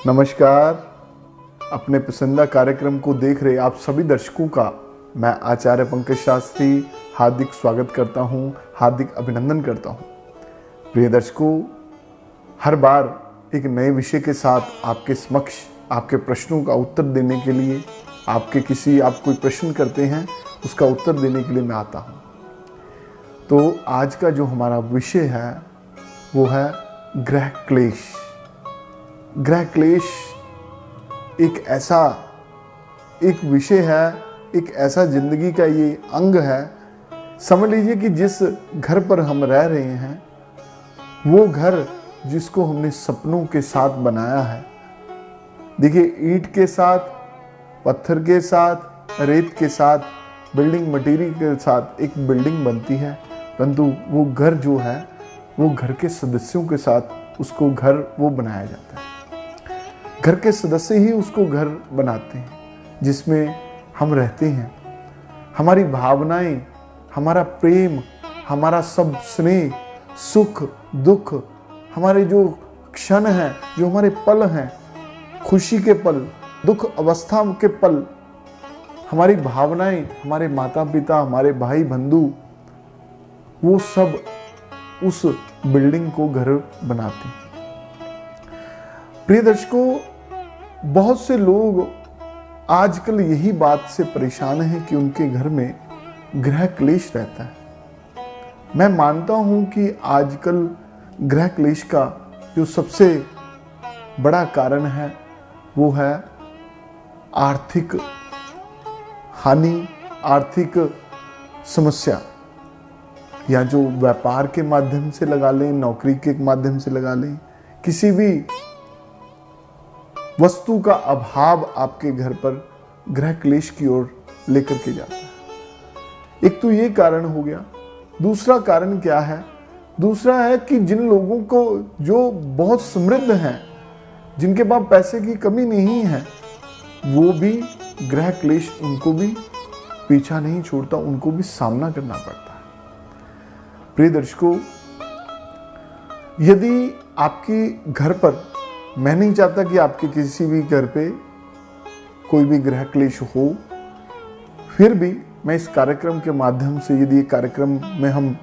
नमस्कार। अपने पसंदीदा कार्यक्रम को देख रहे आप सभी दर्शकों का मैं आचार्य पंकज शास्त्री हार्दिक स्वागत करता हूं, हार्दिक अभिनंदन करता हूं। प्रिय दर्शकों, हर बार एक नए विषय के साथ आपके समक्ष आपके प्रश्नों का उत्तर देने के लिए आप कोई प्रश्न करते हैं उसका उत्तर देने के लिए मैं आता हूं। तो आज का जो हमारा विषय है वो है गृह क्लेश। गृह क्लेश एक विषय है, एक ऐसा जिंदगी का ये अंग है। समझ लीजिए कि जिस घर पर हम रह रहे हैं वो घर जिसको हमने सपनों के साथ बनाया है। देखिए, ईंट के साथ, पत्थर के साथ, रेत के साथ, बिल्डिंग मटेरियल के साथ एक बिल्डिंग बनती है, परंतु वो घर जो है वो घर के सदस्यों के साथ उसको घर वो बनाया जाता है। घर के सदस्य ही उसको घर बनाते हैं जिसमें हम रहते हैं। हमारी भावनाएं, हमारा प्रेम, हमारा सब स्नेह, सुख दुख, हमारे जो क्षण हैं, जो हमारे पल हैं, खुशी के पल, दुख अवस्था के पल, हमारी भावनाएं, हमारे माता पिता, हमारे भाई बंधु, वो सब उस बिल्डिंग को घर बनाते हैं। प्रिय दर्शकों, बहुत से लोग आजकल यही बात से परेशान हैं कि उनके घर में गृह क्लेश रहता है। मैं मानता हूं कि आजकल गृह क्लेश का जो सबसे बड़ा कारण है वो है आर्थिक हानि, आर्थिक समस्या, या जो व्यापार के माध्यम से लगा लें, नौकरी के माध्यम से लगा लें, किसी भी वस्तु का अभाव आपके घर पर गृह क्लेश की ओर लेकर के जाता है। एक तो ये कारण हो गया। दूसरा कारण क्या है? दूसरा है कि जिन लोगों को जो बहुत समृद्ध हैं, जिनके पास पैसे की कमी नहीं है, वो भी गृह क्लेश उनको भी पीछा नहीं छोड़ता, उनको भी सामना करना पड़ता है। प्रिय दर्शकों, यदि आपकी घर पर, मैं नहीं चाहता कि आपके किसी भी घर पे कोई भी गृह क्लेश हो, फिर भी मैं इस कार्यक्रम के माध्यम से, यदि कार्यक्रम में हम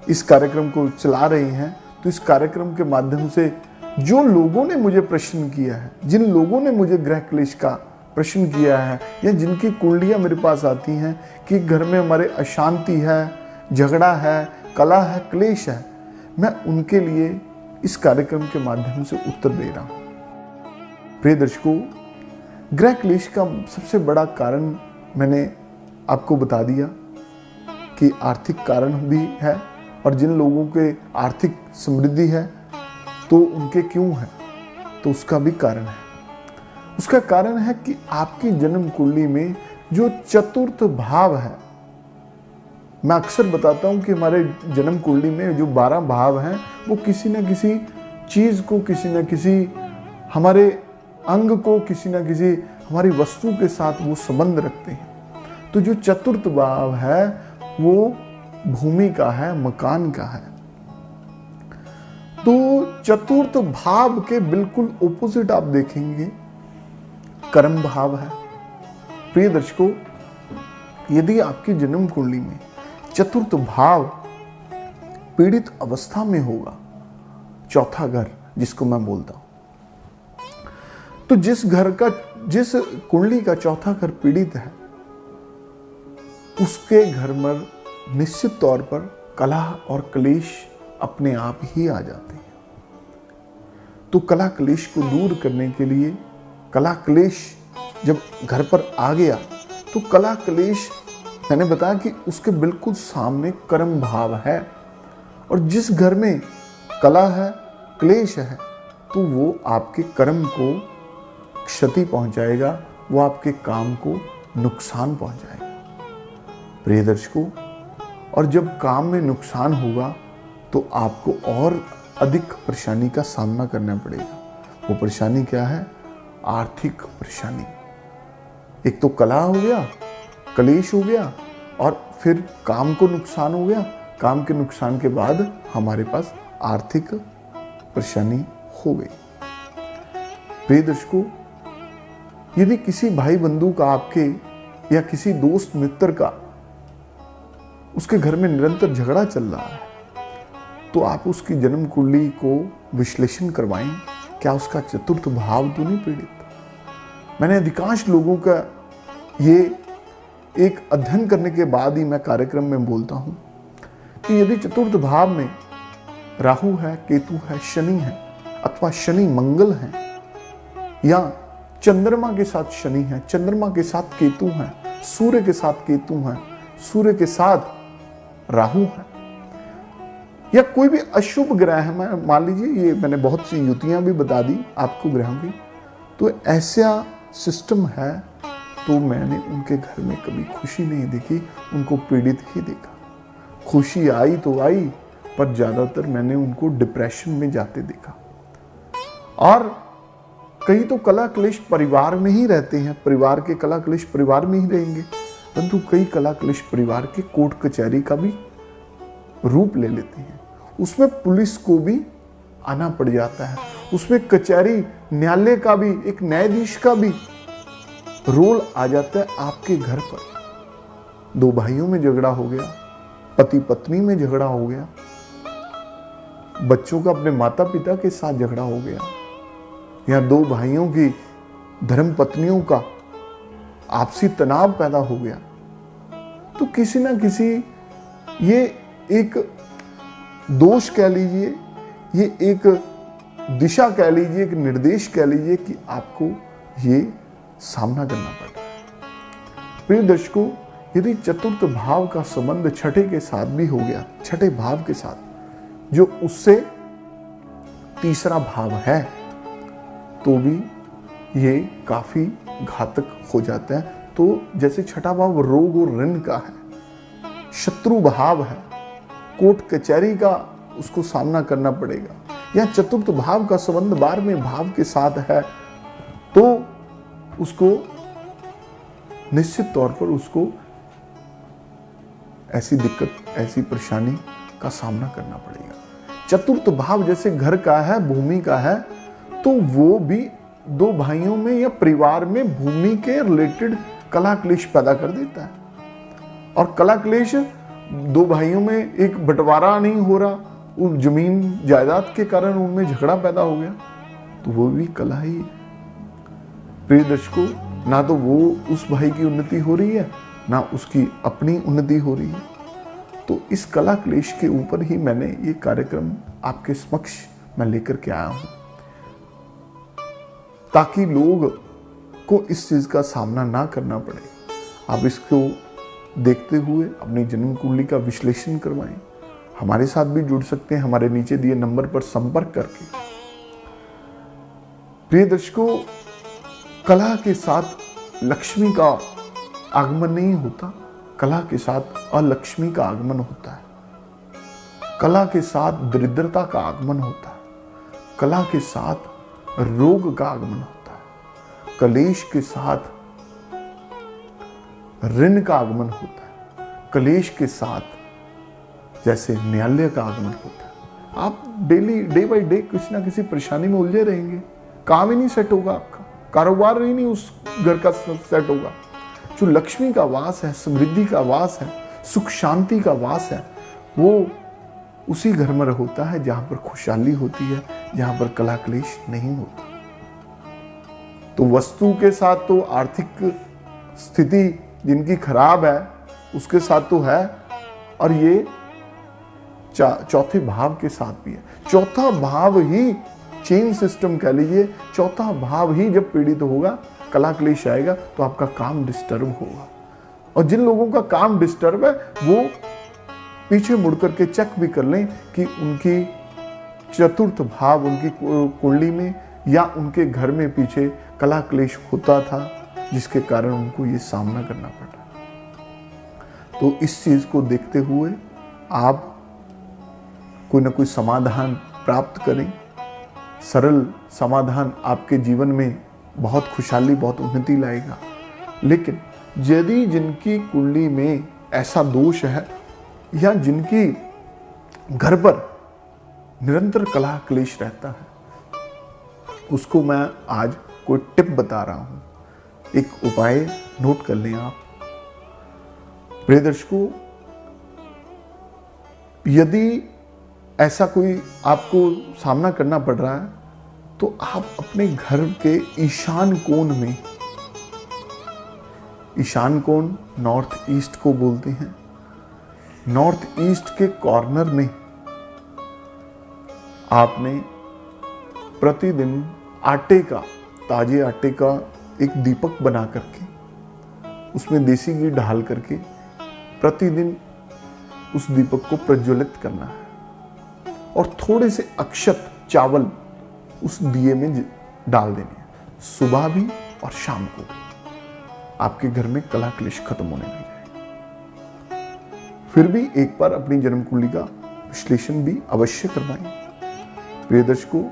इस कार्यक्रम को चला रहे हैं, तो इस कार्यक्रम के माध्यम से जो लोगों ने मुझे प्रश्न किया है, जिन लोगों ने मुझे गृह क्लेश का प्रश्न किया है, या जिनकी कुंडलियां मेरे पास आती हैं कि घर में हमारे अशांति है, झगड़ा है, कलह है, क्लेश है, मैं उनके लिए इस कार्यक्रम के माध्यम से उत्तर दे रहा हूं। प्रिय दर्शकों, गृह क्लेश का सबसे बड़ा कारण मैंने आपको बता दिया कि आर्थिक कारण भी है, और जिन लोगों के आर्थिक समृद्धि है तो उनके क्यों है, तो उसका भी कारण है। उसका कारण है कि आपकी जन्म कुंडली में जो चतुर्थ भाव है, मैं अक्सर बताता हूं कि हमारे जन्म कुंडली में जो 12 भाव हैं वो किसी न किसी चीज को, किसी न किसी हमारे अंग को, किसी न किसी हमारी वस्तु के साथ वो संबंध रखते हैं। तो जो चतुर्थ भाव है वो भूमि का है, मकान का है। तो चतुर्थ भाव के बिल्कुल ऑपोजिट आप देखेंगे कर्म भाव है। प्रिय दर्शकों, यदि आपकी जन्म कुंडली में चतुर्थ भाव पीड़ित अवस्था में होगा, चौथा घर जिसको मैं बोलता हूं, तो जिस कुंडली का चौथा घर पीड़ित है, उसके घर में निश्चित तौर पर कलह और क्लेश अपने आप ही आ जाते हैं। तो कलह क्लेश को दूर करने के लिए, कलह क्लेश जब घर पर आ गया तो कलह क्लेश, मैंने बताया कि उसके बिल्कुल सामने कर्म भाव है, और जिस घर में कलह है, क्लेश है, तो वो आपके कर्म को क्षति पहुंचाएगा, वो आपके काम को नुकसान पहुंचाएगा। प्रिय दर्शकों, और जब काम में नुकसान होगा तो आपको और अधिक परेशानी का सामना करना पड़ेगा। वो परेशानी क्या है? आर्थिक परेशानी। एक तो कलह हो गया, क्लेश हो गया, और फिर काम को नुकसान हो गया। काम के नुकसान के बाद हमारे पास आर्थिक परेशानी हो गई। प्रिय दर्शकों, यदि किसी भाई बंधु का आपके या किसी दोस्त मित्र का उसके घर में निरंतर झगड़ा चल रहा है, तो आप उसकी जन्म कुंडली को विश्लेषण करवाएं, क्या उसका चतुर्थ भाव तो नहीं पीड़ित। मैंने अधिकांश लोगों का ये एक अध्ययन करने के बाद ही मैं कार्यक्रम में बोलता हूं कि यदि चतुर्थ भाव में राहु है, केतु है, शनि है, अथवा शनि मंगल है, या चंद्रमा के साथ शनि है, चंद्रमा के साथ केतु है, सूर्य के साथ केतु है, सूर्य के साथ राहु है, या कोई भी अशुभ ग्रह है, मैं मान लीजिए ये मैंने बहुत सी युतियां भी बता दी आपको ग्रहों की, तो ऐसा सिस्टम है, तो मैंने उनके घर में कभी खुशी नहीं देखी, उनको पीड़ित ही देखा। खुशी आई तो आई, पर ज्यादातर मैंने उनको डिप्रेशन में जाते देखा। और कई तो कला क्लेश परिवार में ही रहते हैं, परिवार के कला क्लेश परिवार में ही रहेंगे, परंतु कई कला क्लेश परिवार के कोर्ट कचहरी का भी रूप ले लेते हैं। उसमें पुलिस को भी आना पड़ जाता है, उसमें कचहरी न्यायालय का भी, एक न्यायाधीश का भी रोल आ जाता है आपके घर पर। दो भाइयों में झगड़ा हो गया, पति पत्नी में झगड़ा हो गया, बच्चों का अपने माता पिता के साथ झगड़ा हो गया, या दो भाइयों की धर्म पत्नियों का आपसी तनाव पैदा हो गया, तो किसी ना किसी, ये एक दोष कह लीजिए, ये एक दिशा कह लीजिए, एक निर्देश कह लीजिए कि आपको ये सामना करना पड़ रहा है। प्रिय दर्शकों, यदि चतुर्थ भाव का संबंध छठे के साथ भी हो गया, छठे भाव के साथ जो उससे तीसरा भाव है, तो भी ये काफी घातक हो जाता है। तो जैसे छठा भाव रोग और ऋण का है, शत्रु भाव है, कोर्ट कचहरी का उसको सामना करना पड़ेगा, या चतुर्थ भाव का संबंध 12वें भाव के साथ है, तो उसको निश्चित तौर पर उसको ऐसी दिक्कत, ऐसी परेशानी का सामना करना पड़ेगा। चतुर्थ भाव जैसे घर का है, भूमि का है, तो वो भी दो भाइयों में या परिवार में भूमि के रिलेटेड कला क्लेश पैदा कर देता है। और कला क्लेश दो भाइयों में एक बंटवारा नहीं हो रहा, उन जमीन जायदाद के कारण उनमें झगड़ा पैदा हो गया, तो वो भी कला ही है। प्रिय दर्शकों, ना तो वो उस भाई की उन्नति हो रही है, ना उसकी अपनी उन्नति हो रही है। तो इस कला क्लेश के ऊपर ही मैंने ये कार्यक्रम आपके समक्ष मैं लेकर के आया हूं, ताकि लोग को इस चीज का सामना ना करना पड़े। आप इसको देखते हुए अपनी जन्म कुंडली का विश्लेषण करवाएं। हमारे साथ भी जुड़ सकते हैं हमारे नीचे दिए नंबर पर संपर्क करके। प्रिय दर्शकों, कला के साथ लक्ष्मी का आगमन नहीं होता, कला के साथ अलक्ष्मी का आगमन होता है। कला के साथ दरिद्रता का आगमन होता है, कला के साथ रोग का आगमन होता है, कलेश के साथ ऋण का आगमन होता है, कलेश के साथ जैसे न्यायालय का आगमन होता है। आप डेली डे बाय डे किसी ना किसी परेशानी में उलझे रहेंगे, काम ही नहीं सेट होगा, आपका कारोबार ही नहीं उस घर का सेट होगा। जो लक्ष्मी का वास है, समृद्धि का वास है, सुख शांति का वास है, वो उसी घर में होता है जहां पर खुशहाली होती है, जहां पर कला क्लेश नहीं होता। तो वस्तु के साथ तो आर्थिक स्थिति जिनकी खराब है उसके साथ तो है, और ये चौथे भाव के साथ भी है। चौथा भाव ही चेन सिस्टम कह लीजिए, चौथा भाव ही जब पीड़ित होगा, कला क्लेश आएगा, तो आपका काम डिस्टर्ब होगा। और जिन लोगों का काम डिस्टर्ब है वो पीछे मुड़ करके चेक भी कर लें कि उनकी चतुर्थ भाव उनकी कुंडली में या उनके घर में पीछे कला क्लेश होता था, जिसके कारण उनको ये सामना करना पड़ा। तो इस चीज को देखते हुए आप कोई ना कोई समाधान प्राप्त करें। सरल समाधान आपके जीवन में बहुत खुशहाली, बहुत उन्नति लाएगा। लेकिन यदि जिनकी कुंडली में ऐसा दोष है या जिनकी घर पर निरंतर कलह क्लेश रहता है, उसको मैं आज कोई टिप बता रहा हूं, एक उपाय नोट कर लें आप। प्रिय दर्शकों, यदि ऐसा कोई आपको सामना करना पड़ रहा है तो आप अपने घर के ईशान कोण में, ईशान कोण नॉर्थ ईस्ट को बोलते हैं, नॉर्थ ईस्ट के कॉर्नर में आपने प्रतिदिन आटे का, ताजे आटे का एक दीपक बना करके उसमें देसी घी डाल करके प्रतिदिन उस दीपक को प्रज्वलित करना है और थोड़े से अक्षत चावल उस दिए में डाल देने हैं, सुबह भी और शाम को भी। आपके घर में कला क्लेश खत्म होने लग जाएगा। फिर भी एक बार अपनी जन्म कुंडली का विश्लेषण भी अवश्य करवाएं। प्रिय दर्शकों,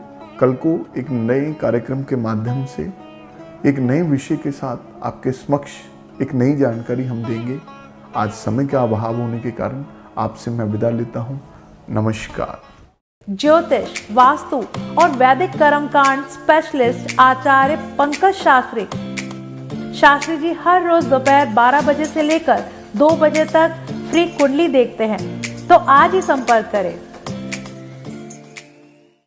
कल को एक नए कार्यक्रम के माध्यम से एक नए विषय के साथ आपके समक्ष एक नई जानकारी हम देंगे। आज समय का अभाव होने के कारण आपसे मैं विदा लेता हूं। नमस्कार। ज्योतिष, वास्तु और वैदिक कर्मकांड स्पेशलिस्ट आचार्य पंकज शास्त्री जी हर रोज दोपहर 12 बजे से लेकर 2 बजे तक फ्री कुंडली देखते हैं, तो आज ही संपर्क करें।